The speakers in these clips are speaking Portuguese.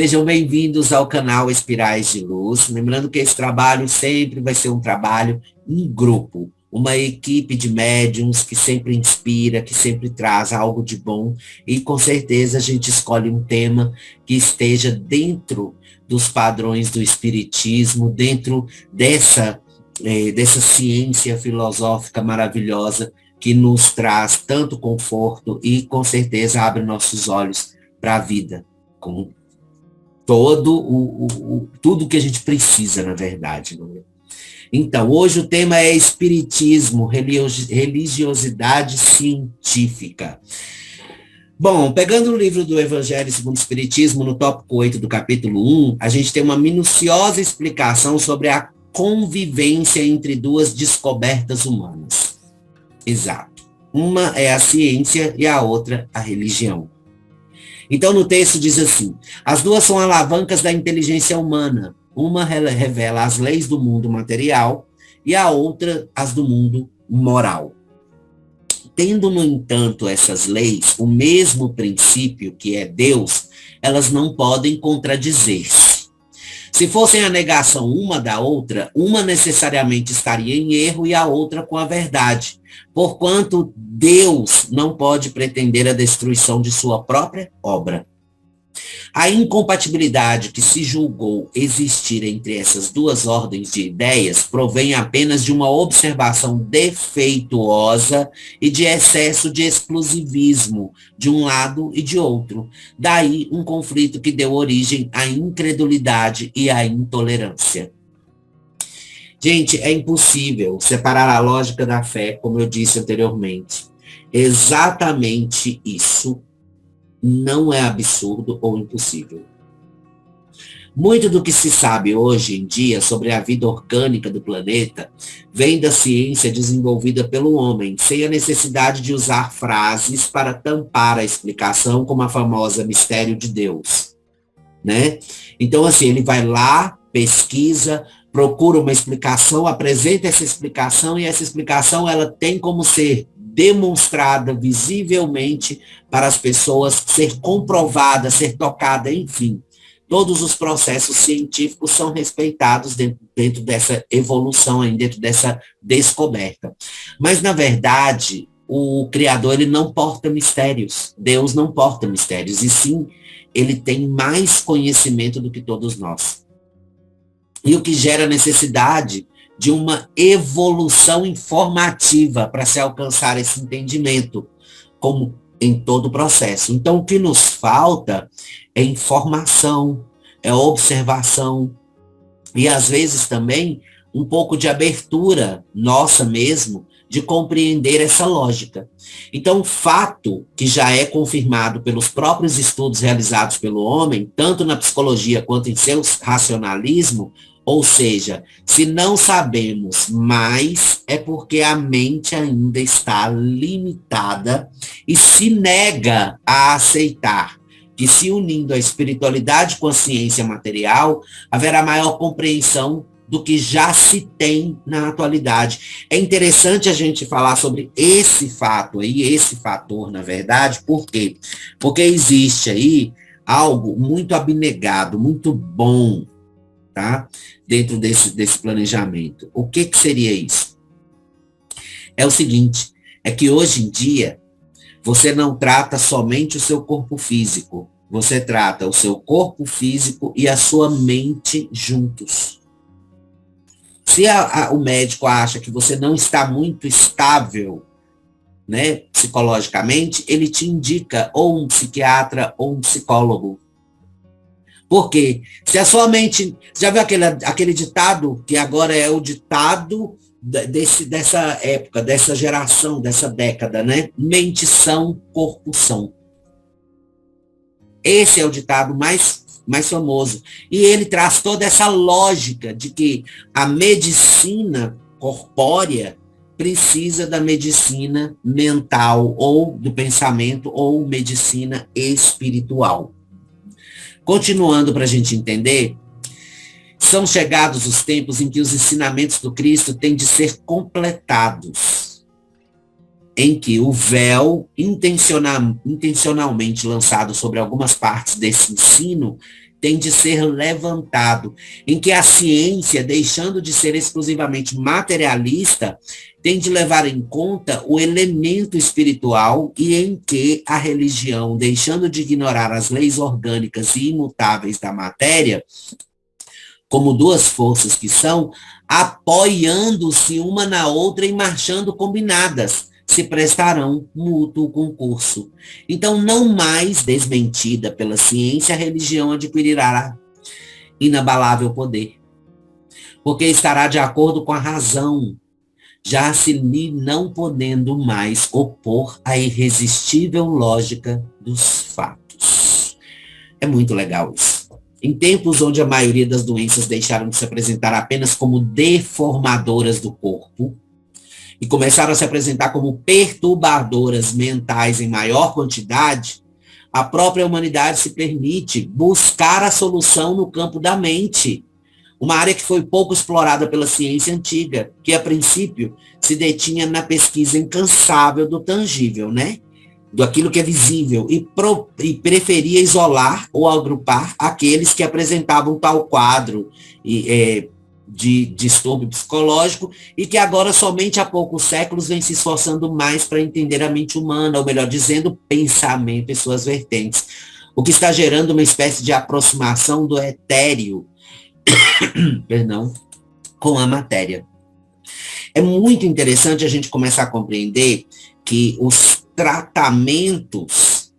Sejam bem-vindos ao canal Espirais de Luz. Lembrando que esse trabalho sempre vai ser um trabalho em grupo, uma equipe de médiuns que sempre inspira, que sempre traz algo de bom e com certeza a gente escolhe um tema que esteja dentro dos padrões do espiritismo, dentro dessa ciência filosófica maravilhosa que nos traz tanto conforto e com certeza abre nossos olhos para a vida, com tudo que a gente precisa, na verdade. Não é? Então, hoje o tema é espiritismo, religiosidade científica. Bom, pegando o livro do Evangelho segundo o Espiritismo, no tópico 8 do capítulo 1, a gente tem uma minuciosa explicação sobre a convivência entre duas descobertas humanas. Exato. Uma é a ciência e a outra a religião. Então, no texto diz assim, as duas são alavancas da inteligência humana. Uma revela as leis do mundo material e a outra as do mundo moral. Tendo, no entanto, essas leis, o mesmo princípio que é Deus, elas não podem contradizer-se. Se fossem a negação uma da outra, uma necessariamente estaria em erro e a outra com a verdade, porquanto Deus não pode pretender a destruição de sua própria obra. A incompatibilidade que se julgou existir entre essas duas ordens de ideias provém apenas de uma observação defeituosa e de excesso de exclusivismo de um lado e de outro. Daí um conflito que deu origem à incredulidade e à intolerância. Gente, é impossível separar a lógica da fé, como eu disse anteriormente. Exatamente isso não é absurdo ou impossível. Muito do que se sabe hoje em dia sobre a vida orgânica do planeta vem da ciência desenvolvida pelo homem, sem a necessidade de usar frases para tampar a explicação, como a famosa mistério de Deus, né? Então, assim, ele vai lá, pesquisa, procura uma explicação, apresenta essa explicação e essa explicação ela tem como ser demonstrada visivelmente para as pessoas, ser comprovada, ser tocada, enfim. Todos os processos científicos são respeitados dentro dessa evolução, dentro dessa descoberta. Mas, na verdade, o Criador ele não porta mistérios. Deus não porta mistérios, e sim, ele tem mais conhecimento do que todos nós. E o que gera necessidade de uma evolução informativa para se alcançar esse entendimento, como em todo o processo. Então, o que nos falta é informação, é observação, e às vezes também um pouco de abertura nossa mesmo, de compreender essa lógica. Então, o fato que já é confirmado pelos próprios estudos realizados pelo homem, tanto na psicologia quanto em seu racionalismo, ou seja, se não sabemos mais, é porque a mente ainda está limitada e se nega a aceitar que, se unindo a espiritualidade com a ciência material, haverá maior compreensão do que já se tem na atualidade. É interessante a gente falar sobre esse fato aí, esse fator, na verdade, por quê? Porque existe aí algo muito abnegado, muito bom, tá? Dentro desse planejamento. O que seria isso? É o seguinte, é que hoje em dia, você não trata somente o seu corpo físico, você trata o seu corpo físico e a sua mente juntos. Se o médico acha que você não está muito estável, né, psicologicamente, ele te indica ou um psiquiatra ou um psicólogo. Por quê? Se a sua mente... Já viu aquele ditado, que agora é o ditado dessa época, dessa geração, dessa década, né? Mente são, corpo são. Esse é o ditado mais famoso. E ele traz toda essa lógica de que a medicina corpórea precisa da medicina mental, ou do pensamento, ou medicina espiritual. Continuando para a gente entender, são chegados os tempos em que os ensinamentos do Cristo têm de ser completados, em que o véu intencionalmente lançado sobre algumas partes desse ensino tem de ser levantado, em que a ciência, deixando de ser exclusivamente materialista, tem de levar em conta o elemento espiritual e em que a religião, deixando de ignorar as leis orgânicas e imutáveis da matéria, como duas forças que são, apoiando-se uma na outra e marchando combinadas, se prestarão mútuo concurso. Então, não mais desmentida pela ciência, a religião adquirirá inabalável poder, porque estará de acordo com a razão, já se lhe não podendo mais opor à irresistível lógica dos fatos. É muito legal isso. Em tempos onde a maioria das doenças deixaram de se apresentar apenas como deformadoras do corpo e começaram a se apresentar como perturbadoras mentais em maior quantidade, a própria humanidade se permite buscar a solução no campo da mente, uma área que foi pouco explorada pela ciência antiga, que a princípio se detinha na pesquisa incansável do tangível, né? Do aquilo que é visível, e preferia isolar ou agrupar aqueles que apresentavam tal quadro de distúrbio psicológico e que agora somente há poucos séculos vem se esforçando mais para entender a mente humana, ou melhor dizendo, o pensamento e suas vertentes, o que está gerando uma espécie de aproximação do etéreo, perdão, com a matéria. É muito interessante a gente começar a compreender que os tratamentos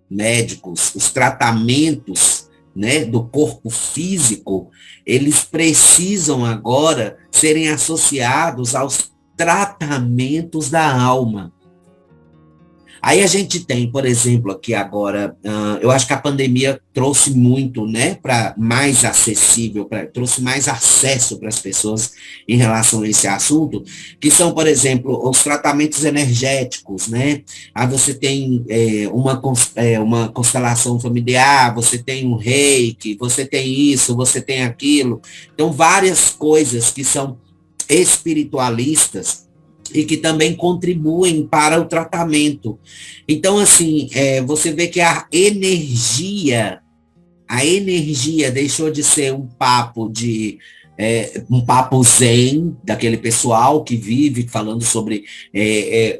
médicos, os tratamentos, né, do corpo físico, eles precisam agora serem associados aos tratamentos da alma. Aí a gente tem, por exemplo, aqui agora, eu acho que a pandemia trouxe muito, né, para mais acessível, trouxe mais acesso para as pessoas em relação a esse assunto, que são, por exemplo, os tratamentos energéticos, né? Aí você tem uma constelação familiar, você tem um reiki, você tem isso, você tem aquilo. Então, várias coisas que são espiritualistas e que também contribuem para o tratamento. Então, assim, você vê que a energia deixou de ser um papo zen, daquele pessoal que vive falando sobre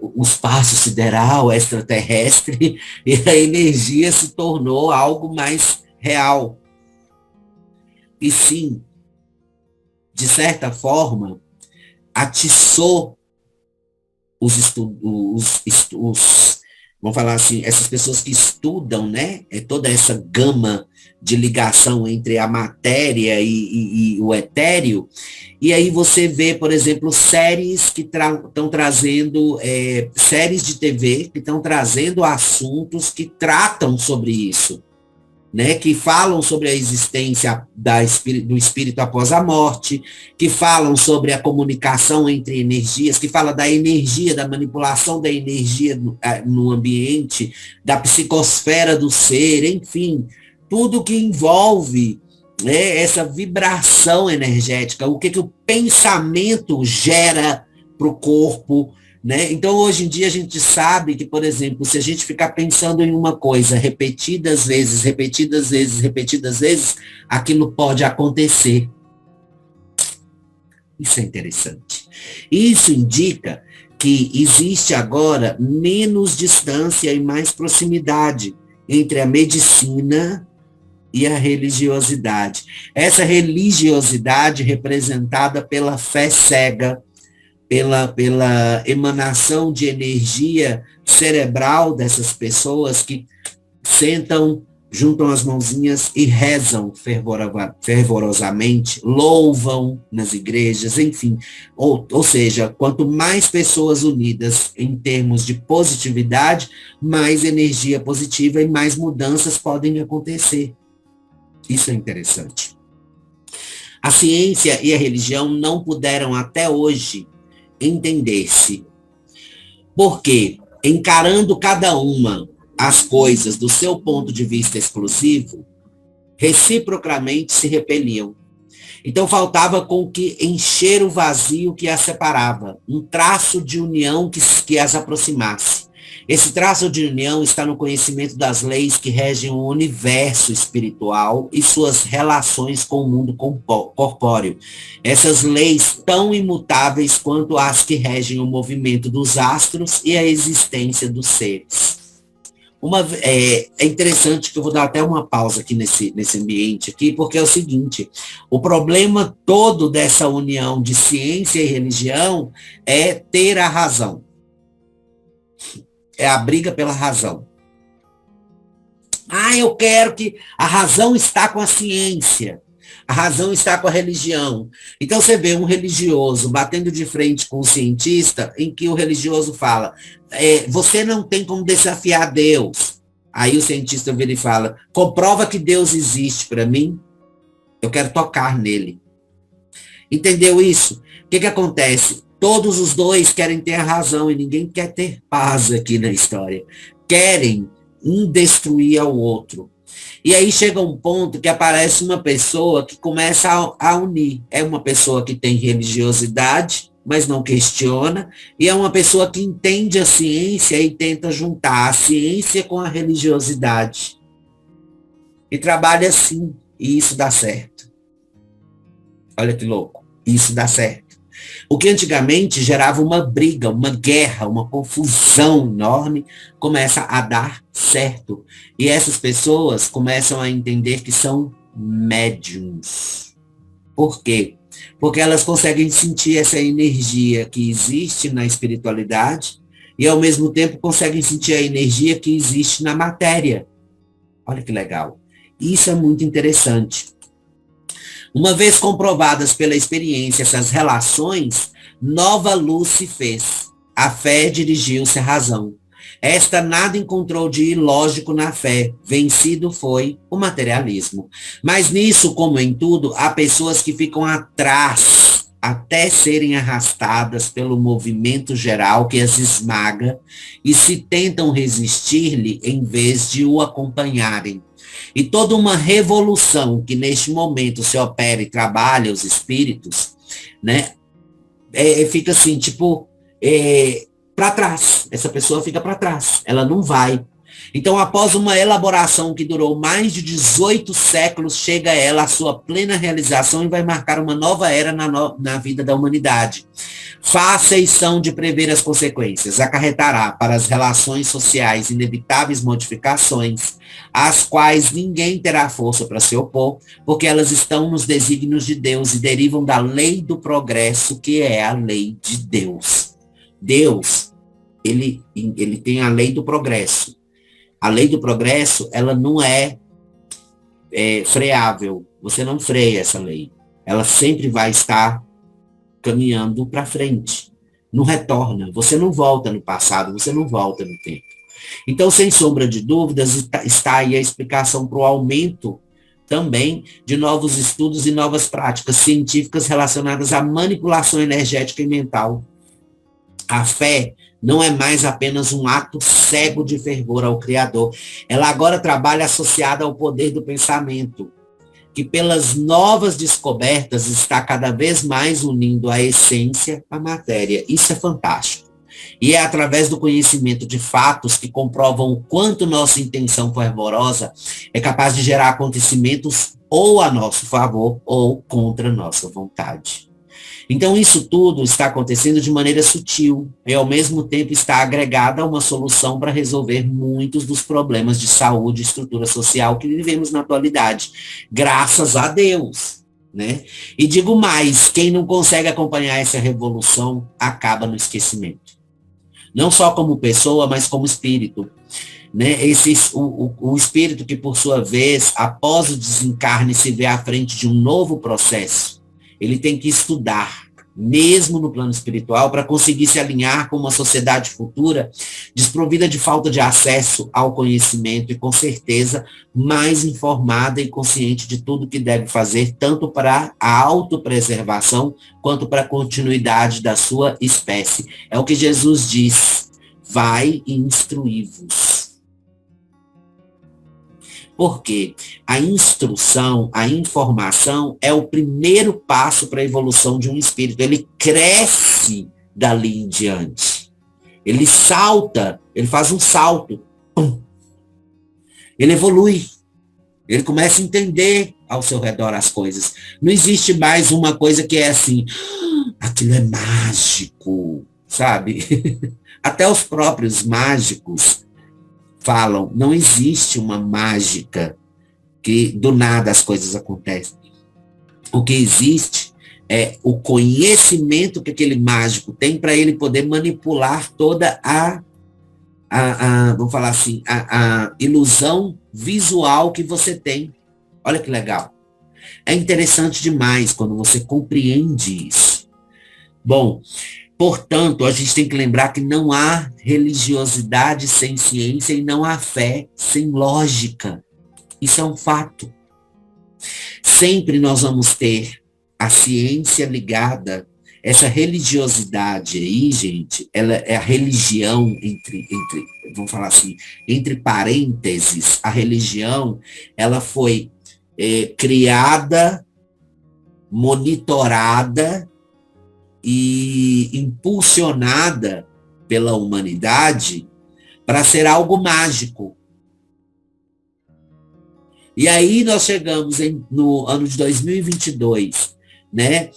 o espaço sideral, extraterrestre, e a energia se tornou algo mais real. E sim, de certa forma, atiçou vamos falar assim, essas pessoas que estudam, né, toda essa gama de ligação entre a matéria e o etéreo, e aí você vê, por exemplo, séries que estão trazendo, séries de TV que estão trazendo assuntos que tratam sobre isso, né, que falam sobre a existência do espírito após a morte, que falam sobre a comunicação entre energias, que fala da energia, da manipulação da energia no ambiente, da psicosfera do ser, enfim, tudo que envolve, né, essa vibração energética, o que o pensamento gera para o corpo, né? Então, hoje em dia, a gente sabe que, por exemplo, se a gente ficar pensando em uma coisa repetidas vezes, aquilo pode acontecer. Isso é interessante. Isso indica que existe agora menos distância e mais proximidade entre a medicina e a religiosidade. Essa religiosidade representada pela fé cega, pela emanação de energia cerebral dessas pessoas que sentam, juntam as mãozinhas e rezam fervorosamente, louvam nas igrejas, enfim. Ou seja, quanto mais pessoas unidas em termos de positividade, mais energia positiva e mais mudanças podem acontecer. Isso é interessante. A ciência e a religião não puderam até hoje entender-se. Porque, encarando cada uma as coisas do seu ponto de vista exclusivo, reciprocamente se repeliam. Então faltava com que encher o vazio que as separava, um traço de união que as aproximasse. Esse traço de união está no conhecimento das leis que regem o universo espiritual e suas relações com o mundo corpóreo. Essas leis tão imutáveis quanto as que regem o movimento dos astros e a existência dos seres. É interessante que eu vou dar até uma pausa aqui nesse ambiente aqui, porque é o seguinte, o problema todo dessa união de ciência e religião é ter a razão. É a briga pela razão. Eu quero que a razão está com a ciência. A razão está com a religião. Então você vê um religioso batendo de frente com um cientista, em que o religioso fala, você não tem como desafiar Deus. Aí o cientista vira e fala, comprova que Deus existe para mim, eu quero tocar nele. Entendeu isso? O que acontece? Todos os dois querem ter a razão e ninguém quer ter paz aqui na história. Querem um destruir ao outro. E aí chega um ponto que aparece uma pessoa que começa a unir. É uma pessoa que tem religiosidade, mas não questiona, e é uma pessoa que entende a ciência e tenta juntar a ciência com a religiosidade. E trabalha assim, e isso dá certo. Olha que louco, isso dá certo. O que antigamente gerava uma briga, uma guerra, uma confusão enorme, começa a dar certo. E essas pessoas começam a entender que são médiums. Por quê? Porque elas conseguem sentir essa energia que existe na espiritualidade e, ao mesmo tempo, conseguem sentir a energia que existe na matéria. Olha que legal. Isso é muito interessante. Uma vez comprovadas pela experiência essas relações, nova luz se fez. A fé dirigiu-se à razão. Esta nada encontrou de ilógico na fé. Vencido foi o materialismo. Mas nisso, como em tudo, há pessoas que ficam atrás, até serem arrastadas pelo movimento geral que as esmaga e se tentam resistir-lhe em vez de o acompanharem. E toda uma revolução que neste momento se opera e trabalha os espíritos, né, fica assim, tipo, para trás. Essa pessoa fica para trás, ela não vai. Então, após uma elaboração que durou mais de 18 séculos, chega ela à sua plena realização e vai marcar uma nova era na vida da humanidade. Fáceis são de prever as consequências, acarretará para as relações sociais inevitáveis modificações, às quais ninguém terá força para se opor, porque elas estão nos desígnios de Deus e derivam da lei do progresso, que é a lei de Deus. Deus, ele tem a lei do progresso. A lei do progresso, ela não é freável. Você não freia essa lei. Ela sempre vai estar caminhando para frente. Não retorna. Você não volta no passado, você não volta no tempo. Então, sem sombra de dúvidas, está aí a explicação para o aumento também de novos estudos e novas práticas científicas relacionadas à manipulação energética e mental. A fé não é mais apenas um ato cego de fervor ao Criador. Ela agora trabalha associada ao poder do pensamento, que pelas novas descobertas está cada vez mais unindo a essência à matéria. Isso é fantástico. E é através do conhecimento de fatos que comprovam o quanto nossa intenção fervorosa é capaz de gerar acontecimentos ou a nosso favor ou contra nossa vontade. Então, isso tudo está acontecendo de maneira sutil e, ao mesmo tempo, está agregada a uma solução para resolver muitos dos problemas de saúde e estrutura social que vivemos na atualidade. Graças a Deus, né? E digo mais, quem não consegue acompanhar essa revolução acaba no esquecimento. Não só como pessoa, mas como espírito. Né? O espírito que, por sua vez, após o desencarne, se vê à frente de um novo processo. Ele tem que estudar, mesmo no plano espiritual, para conseguir se alinhar com uma sociedade futura desprovida de falta de acesso ao conhecimento e, com certeza, mais informada e consciente de tudo que deve fazer, tanto para a autopreservação quanto para a continuidade da sua espécie. É o que Jesus diz: vai e instruí-vos. Porque a instrução, a informação é o primeiro passo para a evolução de um espírito. Ele cresce dali em diante. Ele salta, ele faz um salto. Pum. Ele evolui. Ele começa a entender ao seu redor as coisas. Não existe mais uma coisa que é assim, aquilo é mágico, sabe? Até os próprios mágicos falam, não existe uma mágica que do nada as coisas acontecem. O que existe é o conhecimento que aquele mágico tem para ele poder manipular toda vamos falar assim, a ilusão visual que você tem. Olha que legal. É interessante demais quando você compreende isso. Bom, portanto, a gente tem que lembrar que não há religiosidade sem ciência e não há fé sem lógica. Isso é um fato. Sempre nós vamos ter a ciência ligada, essa religiosidade aí, gente, ela é a religião vamos falar assim, entre parênteses, a religião, ela foi criada, monitorada e impulsionada pela humanidade para ser algo mágico. E aí nós chegamos no ano de 2022, né?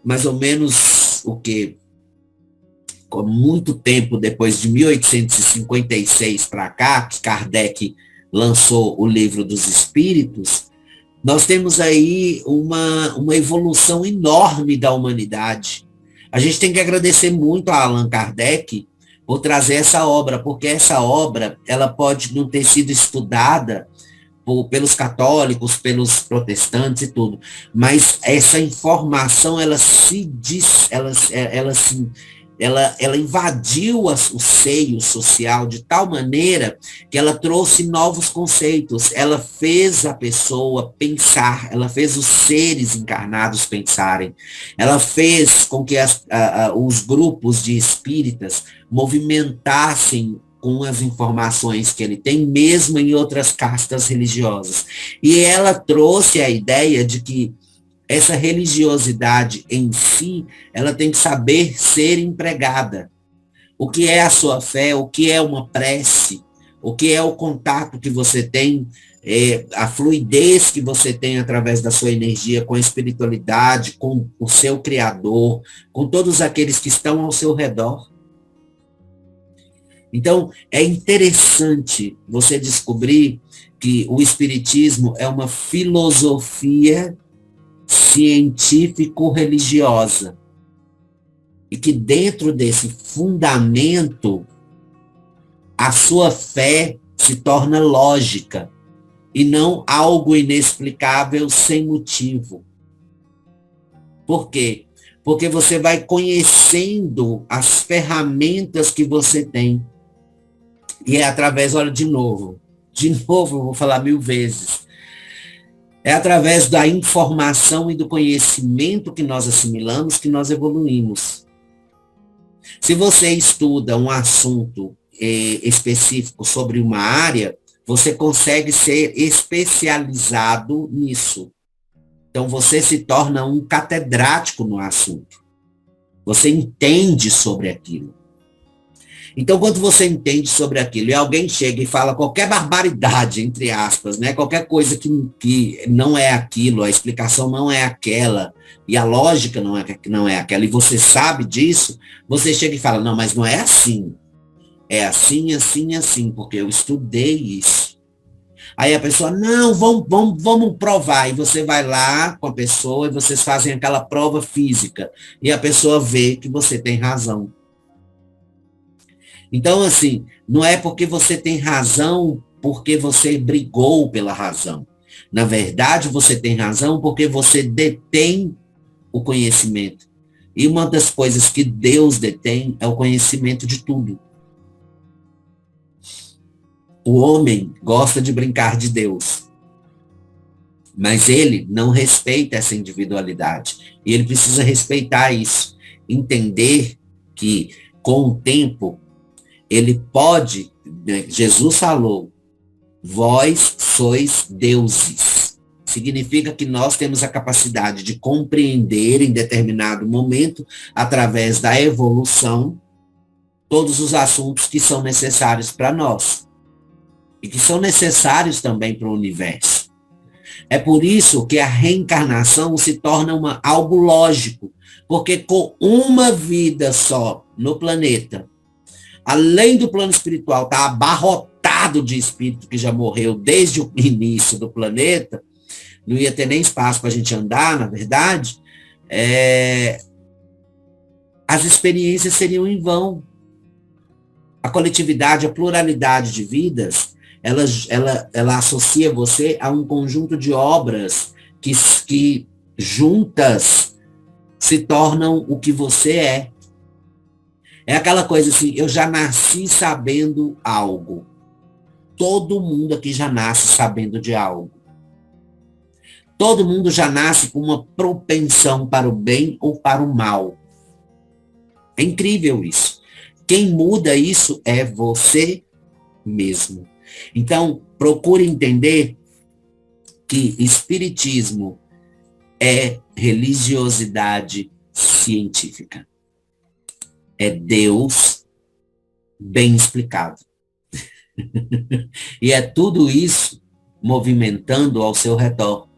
Mais ou menos o quê? Com muito tempo depois de 1856 para cá, que Kardec lançou o Livro dos Espíritos, nós temos aí uma evolução enorme da humanidade. A gente tem que agradecer muito a Allan Kardec por trazer essa obra, porque essa obra ela pode não ter sido estudada pelos católicos, pelos protestantes e tudo, mas essa informação ela invadiu o seio social de tal maneira que ela trouxe novos conceitos, ela fez a pessoa pensar, ela fez os seres encarnados pensarem, ela fez com que os grupos de espíritas movimentassem com as informações que ele tem, mesmo em outras castas religiosas. E ela trouxe a ideia de que essa religiosidade em si, ela tem que saber ser empregada. O que é a sua fé, o que é uma prece, o que é o contato que você tem, a fluidez que você tem através da sua energia com a espiritualidade, com o seu Criador, com todos aqueles que estão ao seu redor. Então, é interessante você descobrir que o Espiritismo é uma filosofia científico-religiosa. E que dentro desse fundamento, a sua fé se torna lógica e não algo inexplicável sem motivo. Por quê? Porque você vai conhecendo as ferramentas que você tem. E é através, olha, de novo, eu vou falar 1000 vezes. É através da informação e do conhecimento que nós assimilamos que nós evoluímos. Se você estuda um assunto específico sobre uma área, você consegue ser especializado nisso. Então, você se torna um catedrático no assunto. Você entende sobre aquilo. Então, quando você entende sobre aquilo e alguém chega e fala qualquer barbaridade, entre aspas, né? Qualquer coisa que não é aquilo, a explicação não é aquela, e a lógica não é aquela, e você sabe disso, você chega e fala, não, mas não é assim. É assim, assim, assim, porque eu estudei isso. Aí a pessoa, não, vamos provar. E você vai lá com a pessoa e vocês fazem aquela prova física. E a pessoa vê que você tem razão. Então, assim, não é porque você tem razão, porque você brigou pela razão. Na verdade, você tem razão porque você detém o conhecimento. E uma das coisas que Deus detém é o conhecimento de tudo. O homem gosta de brincar de Deus, mas ele não respeita essa individualidade. E ele precisa respeitar isso. Entender que, com o tempo, ele pode, Jesus falou, vós sois deuses. Significa que nós temos a capacidade de compreender em determinado momento, através da evolução, todos os assuntos que são necessários para nós e que são necessários também para o universo. É por isso que a reencarnação se torna algo lógico, porque com uma vida só no planeta, além do plano espiritual estar abarrotado de espírito que já morreu desde o início do planeta, não ia ter nem espaço para a gente andar, na verdade, as experiências seriam em vão. A coletividade, a pluralidade de vidas, ela associa você a um conjunto de obras que juntas se tornam o que você é. É aquela coisa assim, eu já nasci sabendo algo. Todo mundo aqui já nasce sabendo de algo. Todo mundo já nasce com uma propensão para o bem ou para o mal. É incrível isso. Quem muda isso é você mesmo. Então, procure entender que espiritismo é religiosidade científica. É Deus bem explicado. E é tudo isso movimentando ao seu redor.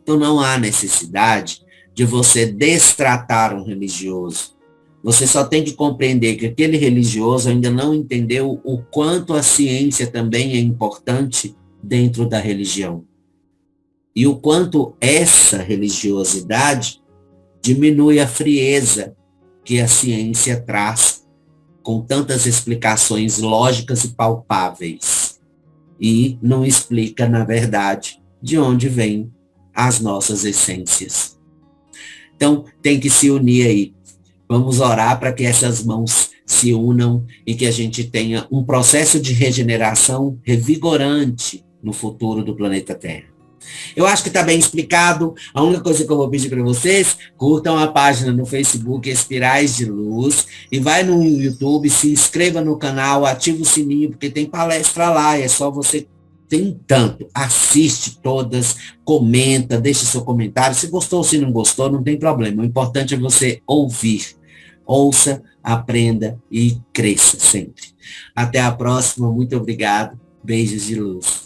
Então não há necessidade de você destratar um religioso. Você só tem que compreender que aquele religioso ainda não entendeu o quanto a ciência também é importante dentro da religião. E o quanto essa religiosidade diminui a frieza que a ciência traz com tantas explicações lógicas e palpáveis. E não explica, na verdade, de onde vêm as nossas essências. Então, tem que se unir aí. Vamos orar para que essas mãos se unam e que a gente tenha um processo de regeneração revigorante no futuro do planeta Terra. Eu acho que está bem explicado. A única coisa que eu vou pedir para vocês, curtam a página no Facebook Espirais de Luz e vai no YouTube, se inscreva no canal, ativa o sininho, porque tem palestra lá, é só você tanto, assiste todas, comenta, deixa seu comentário, se gostou ou se não gostou, não tem problema, o importante é você ouvir. Ouça, aprenda e cresça sempre. Até a próxima, muito obrigado, beijos de luz.